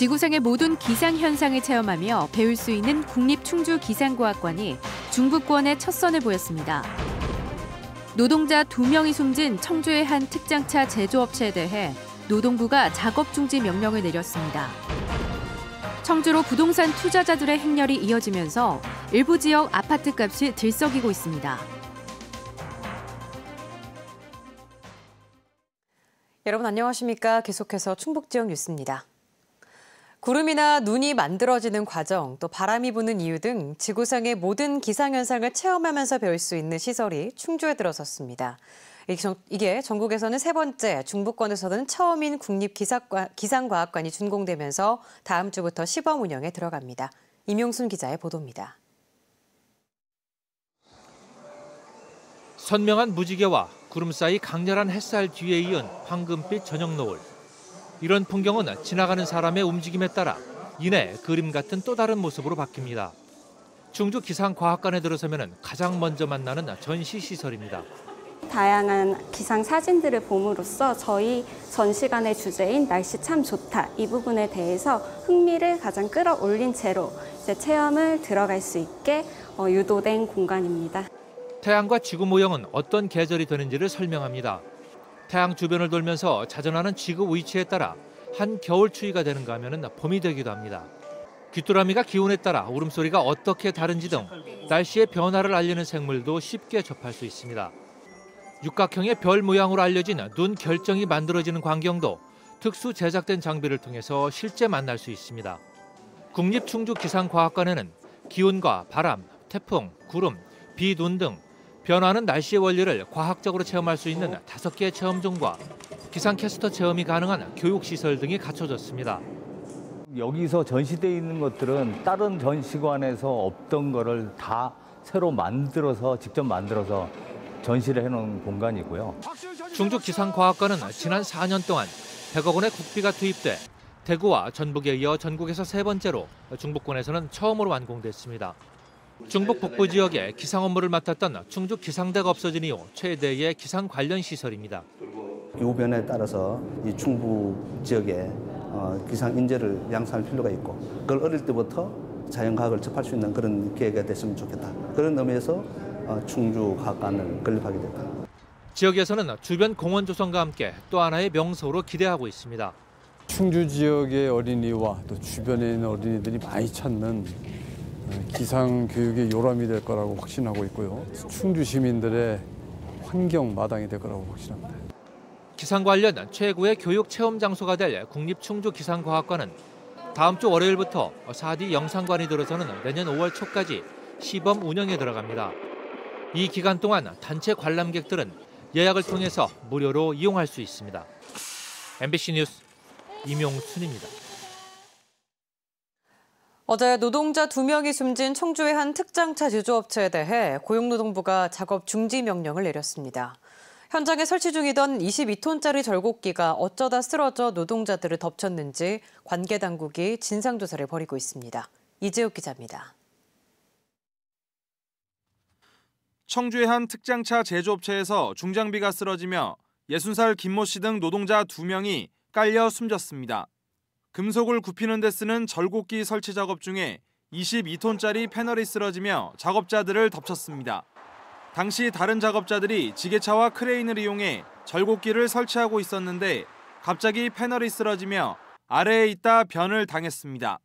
지구상의 모든 기상현상을 체험하며 배울 수 있는 국립충주기상과학관이 중부권의 첫 선을 보였습니다. 노동자 2명이 숨진 청주의 한 특장차 제조업체에 대해 노동부가 작업 중지 명령을 내렸습니다. 청주로 부동산 투자자들의 행렬이 이어지면서 일부 지역 아파트값이 들썩이고 있습니다. 여러분 안녕하십니까? 계속해서 충북 지역 뉴스입니다. 구름이나 눈이 만들어지는 과정, 또 바람이 부는 이유 등 지구상의 모든 기상현상을 체험하면서 배울 수 있는 시설이 충주에 들어섰습니다. 이게 전국에서는 세 번째, 중부권에서는 처음인 국립기상과학관이 준공되면서 다음 주부터 시범 운영에 들어갑니다. 임용순 기자의 보도입니다. 선명한 무지개와 구름 사이 강렬한 햇살 뒤에 이은 황금빛 저녁 노을. 이런 풍경은 지나가는 사람의 움직임에 따라 이내 그림 같은 또 다른 모습으로 바뀝니다. 충주 기상과학관에 들어서면 가장 먼저 만나는 전시시설입니다. 다양한 기상 사진들을 봄으로써 저희 전시관의 주제인 날씨 참 좋다 이 부분에 대해서 흥미를 가장 끌어올린 채로 이제 체험을 들어갈 수 있게 유도된 공간입니다. 태양과 지구 모형은 어떤 계절이 되는지를 설명합니다. 태양 주변을 돌면서 자전하는 지구 위치에 따라 한 겨울 추위가 되는가 하면 봄이 되기도 합니다. 귀뚜라미가 기온에 따라 울음소리가 어떻게 다른지 등 날씨의 변화를 알리는 생물도 쉽게 접할 수 있습니다. 육각형의 별 모양으로 알려진 눈 결정이 만들어지는 광경도 특수 제작된 장비를 통해서 실제 만날 수 있습니다. 국립충주기상과학관에는 기온과 바람, 태풍, 구름, 비, 눈 등 변화하는 날씨의 원리를 과학적으로 체험할 수 있는 5개의 체험존과 기상캐스터 체험이 가능한 교육시설 등이 갖춰졌습니다. 여기서 전시되어 있는 것들은 다른 전시관에서 없던 거를 다 새로 직접 만들어서 전시를 해놓은 공간이고요. 충주기상과학관은 지난 4년 동안 100억 원의 국비가 투입돼 대구와 전북에 이어 전국에서 세 번째로 중부권에서는 처음으로 완공됐습니다. 중북 북부 지역에 기상 업무를 맡았던 충주기상대가 없어진 이후 최대의 기상 관련 시설입니다. 기후변화에 따라서 이 충북 지역에 기상 인재를 양성할 필요가 있고 그걸 어릴 때부터 자연과학을 접할 수 있는 그런 기회가 됐으면 좋겠다. 그런 의미에서 충주과학관을 건립하게 됐다. 지역에서는 주변 공원 조성과 함께 또 하나의 명소로 기대하고 있습니다. 충주 지역의 어린이와 또 주변에 있는 어린이들이 많이 찾는 기상 교육의 요람이 될 거라고 확신하고 있고요. 충주 시민들의 환경 마당이 될 거라고 확신합니다. 기상 관련 최고의 교육 체험 장소가 될 국립충주기상과학관은 다음 주 월요일부터 4D 영상관이 들어서는 내년 5월 초까지 시범 운영에 들어갑니다. 이 기간 동안 단체 관람객들은 예약을 통해서 무료로 이용할 수 있습니다. MBC 뉴스 임용순입니다. 어제 노동자 2명이 숨진 청주의 한 특장차 제조업체에 대해 고용노동부가 작업 중지 명령을 내렸습니다. 현장에 설치 중이던 22톤짜리 절곡기가 어쩌다 쓰러져 노동자들을 덮쳤는지 관계 당국이 진상조사를 벌이고 있습니다. 이재욱 기자입니다. 청주의 한 특장차 제조업체에서 중장비가 쓰러지며 60살 김모 씨 등 노동자 2명이 깔려 숨졌습니다. 금속을 굽히는 데 쓰는 절곡기 설치 작업 중에 22톤짜리 패널이 쓰러지며 작업자들을 덮쳤습니다. 당시 다른 작업자들이 지게차와 크레인을 이용해 절곡기를 설치하고 있었는데 갑자기 패널이 쓰러지며 아래에 있다 변을 당했습니다.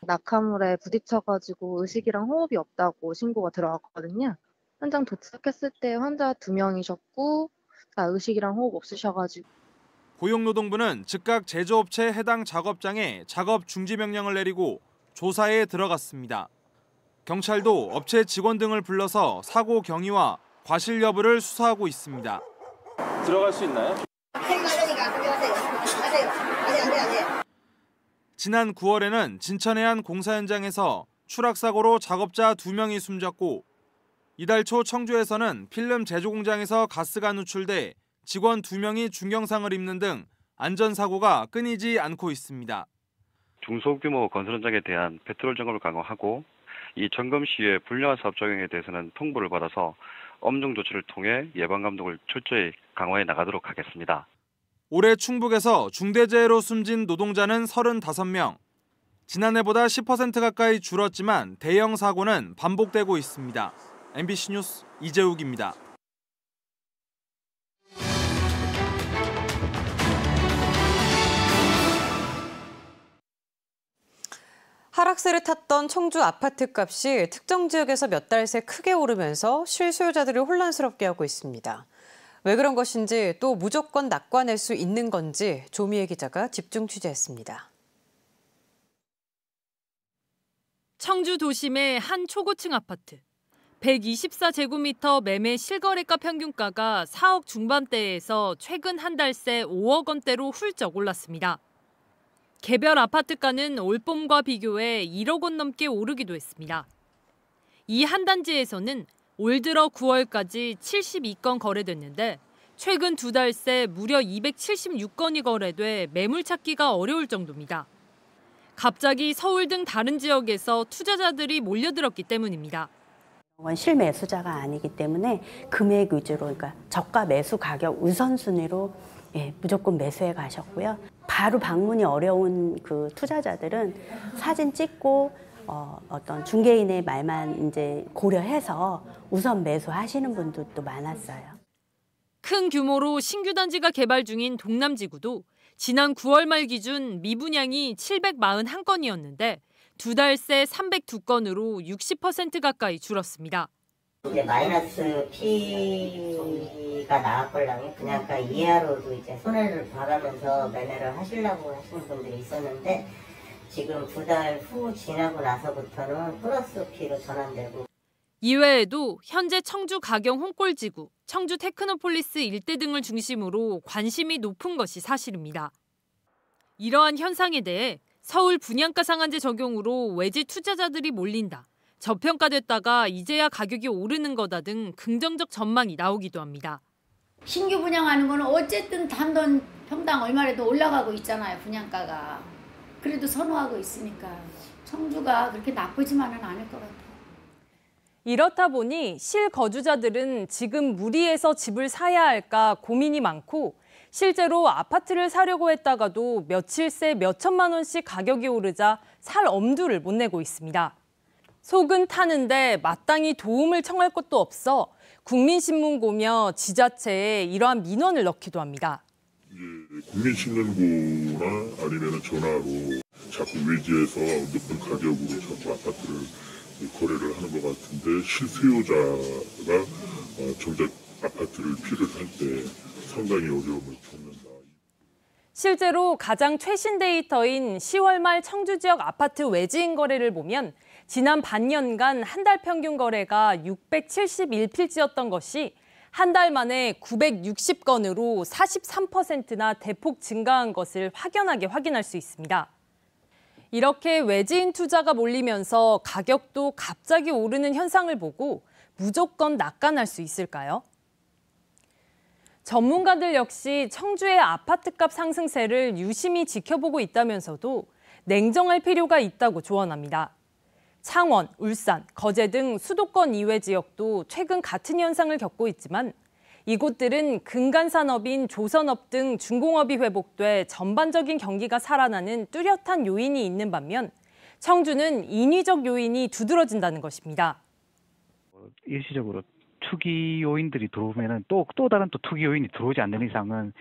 낙하물에 부딪혀가지고 의식이랑 호흡이 없다고 신고가 들어왔거든요. 현장 도착했을 때 환자 2명이셨고 다 의식이랑 호흡 없으셔가지고. 고용노동부는 즉각 제조업체 해당 작업장에 작업 중지 명령을 내리고 조사에 들어갔습니다. 경찰도 업체 직원 등을 불러서 사고 경위와 과실 여부를 수사하고 있습니다. 들어갈 수 있나요? 지난 9월에는 진천의 한 공사 현장에서 추락사고로 작업자 2명이 숨졌고 이달 초 청주에서는 필름 제조 공장에서 가스가 누출돼 직원 2명이 중경상을 입는 등 안전사고가 끊이지 않고 있습니다. 중소규모 건설 현장에 대한 페트롤 점검을 강화하고 이 점검 시에 불량한 사업 적용에 대해서는 통보를 받아서 엄중 조치를 통해 예방 감독을 철저히 강화해 나가도록 하겠습니다. 올해 충북에서 중대재해로 숨진 노동자는 35명. 지난해보다 10% 가까이 줄었지만 대형 사고는 반복되고 있습니다. MBC 뉴스 이재욱입니다. 하락세를 탔던 청주 아파트값이 특정 지역에서 몇 달 새 크게 오르면서 실소유자들을 혼란스럽게 하고 있습니다. 왜 그런 것인지 또 무조건 낙관할 수 있는 건지 조미애 기자가 집중 취재했습니다. 청주 도심의 한 초고층 아파트. 124제곱미터 매매 실거래가 평균가가 4억 중반대에서 최근 한 달 새 5억 원대로 훌쩍 올랐습니다. 개별 아파트가는 올봄과 비교해 1억 원 넘게 오르기도 했습니다. 이 한 단지에서는 올 들어 9월까지 72건 거래됐는데 최근 2달 새 무려 276건이 거래돼 매물 찾기가 어려울 정도입니다. 갑자기 서울 등 다른 지역에서 투자자들이 몰려들었기 때문입니다. 실매수자가 아니기 때문에 금액 위주로, 그러니까 저가 매수 가격 우선순위로 무조건 매수해 가셨고요. 바로 방문이 어려운 그 투자자들은 사진 찍고 어떤 중개인의 말만 이제 고려해서 우선 매수하시는 분들도 많았어요. 큰 규모로 신규 단지가 개발 중인 동남지구도 지난 9월 말 기준 미분양이 741건이었는데 2달 새 302건으로 60% 가까이 줄었습니다. 이제 마이너스 P가 나왔걸랑요. 분양가 이하로도 이제 손해를 봐가면서 매매를 하시려고 하시는 분들이 있었는데 지금 2달 후 지나고 나서부터는 플러스 P로 전환되고. 이외에도 현재 청주 가경 홍골지구, 청주 테크노폴리스 일대 등을 중심으로 관심이 높은 것이 사실입니다. 이러한 현상에 대해 서울 분양가 상한제 적용으로 외지 투자자들이 몰린다, 저평가됐다가 이제야 가격이 오르는 거다 등 긍정적 전망이 나오기도 합니다. 신규 분양하는 거는 어쨌든 단돈 평당 얼마라도 올라가고 있잖아요, 분양가가. 그래도 선호하고 있으니까 청주가 그렇게 나쁘지만은 않을 것 같아요. 이렇다 보니 실거주자들은 지금 무리해서 집을 사야 할까 고민이 많고 실제로 아파트를 사려고 했다가도 며칠 새 몇천만 원씩 가격이 오르자 살 엄두를 못 내고 있습니다. 속은 타는데 마땅히 도움을 청할 것도 없어 국민신문고며 지자체에 이러한 민원을 넣기도 합니다. 국민신문고나 아니면 전화로 자꾸 외지에서 높은 가격으로 자꾸 아파트를 거래를 하는 것 같은데 실수요자가 정작 아파트를 필요할 때 상당히 어려움을 겪는다. 실제로 가장 최신 데이터인 10월 말 청주 지역 아파트 외지인 거래를 보면 지난 반년간 한 달 평균 거래가 671필지였던 것이 한 달 만에 960건으로 43%나 대폭 증가한 것을 확연하게 확인할 수 있습니다. 이렇게 외지인 투자가 몰리면서 가격도 갑자기 오르는 현상을 보고 무조건 낙관할 수 있을까요? 전문가들 역시 청주의 아파트값 상승세를 유심히 지켜보고 있다면서도 냉정할 필요가 있다고 조언합니다. 창원, 울산, 거제 등 수도권 이외 지역도 최근 같은 현상을 겪고 있지만 이곳들은 근간산업인 조선업 등 중공업이 회복돼 전반적인 경기가 살아나는 뚜렷한 요인이 있는 반면 청주는 인위적 요인이 두드러진다는 것입니다. 일시적으로 투기 요인들이 들어오면은 또 다른 투기 요인이 들어오지 않는 이상은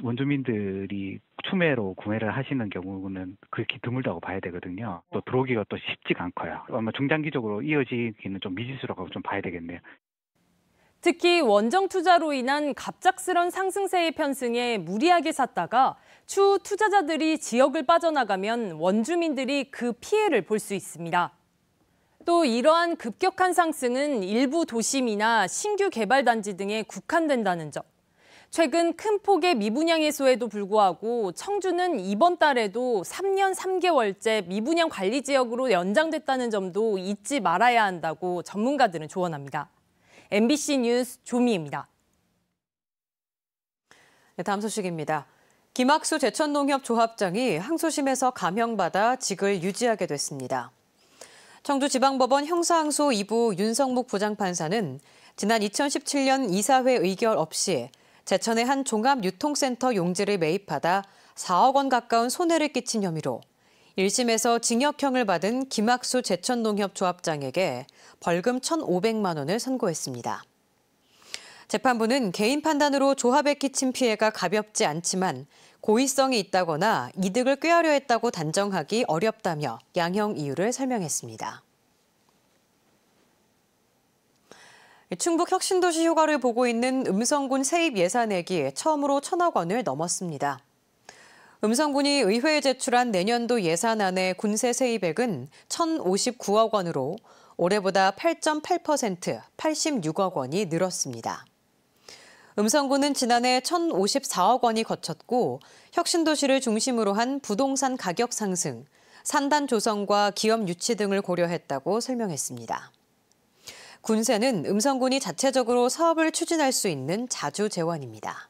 원주민들이 추매로 구매를 하시는 경우는 그렇게 드물다고 봐야 되거든요. 또 들어오기가 또 쉽지가 않고요. 아마 중장기적으로 이어지기는 좀 미지수라고 좀 봐야 되겠네요. 특히 원정 투자로 인한 갑작스런 상승세의 편승에 무리하게 샀다가 추후 투자자들이 지역을 빠져나가면 원주민들이 그 피해를 볼 수 있습니다. 또 이러한 급격한 상승은 일부 도심이나 신규 개발 단지 등에 국한된다는 점. 최근 큰 폭의 미분양 해소에도 불구하고 청주는 이번 달에도 3년 3개월째 미분양 관리 지역으로 연장됐다는 점도 잊지 말아야 한다고 전문가들은 조언합니다. MBC 뉴스 조미입니다. 네, 다음 소식입니다. 김학수 제천농협 조합장이 항소심에서 감형받아 직을 유지하게 됐습니다. 청주지방법원 형사항소 2부 윤성묵 부장판사는 지난 2017년 이사회 의결 없이 제천의 한 종합유통센터 용지를 매입하다 4억 원 가까운 손해를 끼친 혐의로 1심에서 징역형을 받은 김학수 제천농협 조합장에게 벌금 1,500만 원을 선고했습니다. 재판부는 개인 판단으로 조합에 끼친 피해가 가볍지 않지만 고의성이 있다거나 이득을 꾀하려 했다고 단정하기 어렵다며 양형 이유를 설명했습니다. 충북 혁신도시 효과를 보고 있는 음성군 세입 예산액이 처음으로 1,000억 원을 넘었습니다. 음성군이 의회에 제출한 내년도 예산안의 군세 세입액은 1,059억 원으로 올해보다 8.8% 86억 원이 늘었습니다. 음성군은 지난해 1,054억 원이 거쳤고 혁신도시를 중심으로 한 부동산 가격 상승, 산단 조성과 기업 유치 등을 고려했다고 설명했습니다. 군세는 음성군이 자체적으로 사업을 추진할 수 있는 자주 재원입니다.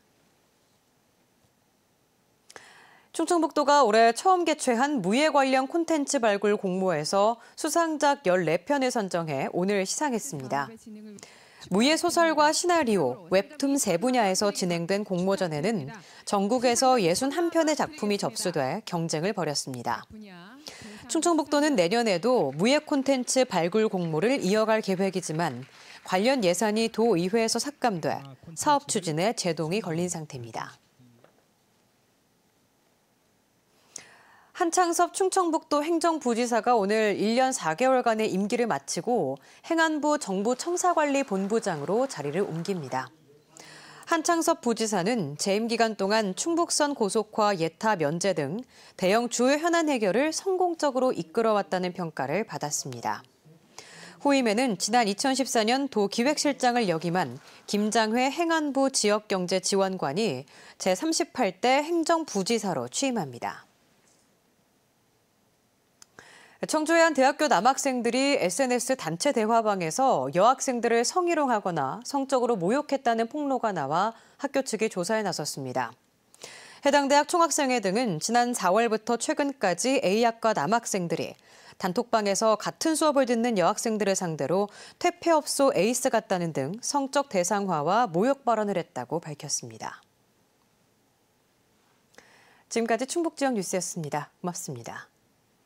충청북도가 올해 처음 개최한 무예 관련 콘텐츠 발굴 공모에서 수상작 14편을 선정해 오늘 시상했습니다. 무예 소설과 시나리오, 웹툰 세 분야에서 진행된 공모전에는 전국에서 61편의 작품이 접수돼 경쟁을 벌였습니다. 충청북도는 내년에도 무예 콘텐츠 발굴 공모를 이어갈 계획이지만 관련 예산이 도의회에서 삭감돼 사업 추진에 제동이 걸린 상태입니다. 한창섭 충청북도 행정부지사가 오늘 1년 4개월간의 임기를 마치고 행안부 정부청사관리본부장으로 자리를 옮깁니다. 한창섭 부지사는 재임 기간 동안 충북선 고속화 예타 면제 등 대형 주요 현안 해결을 성공적으로 이끌어왔다는 평가를 받았습니다. 후임에는 지난 2014년 도기획실장을 역임한 김장회 행안부 지역경제지원관이 제38대 행정부지사로 취임합니다. 청주의 한 대학교 남학생들이 SNS 단체 대화방에서 여학생들을 성희롱하거나 성적으로 모욕했다는 폭로가 나와 학교 측이 조사에 나섰습니다. 해당 대학 총학생회 등은 지난 4월부터 최근까지 A학과 남학생들이 단톡방에서 같은 수업을 듣는 여학생들을 상대로 퇴폐업소 에이스 같다는 등 성적 대상화와 모욕 발언을 했다고 밝혔습니다. 지금까지 충북지역 뉴스였습니다. 고맙습니다.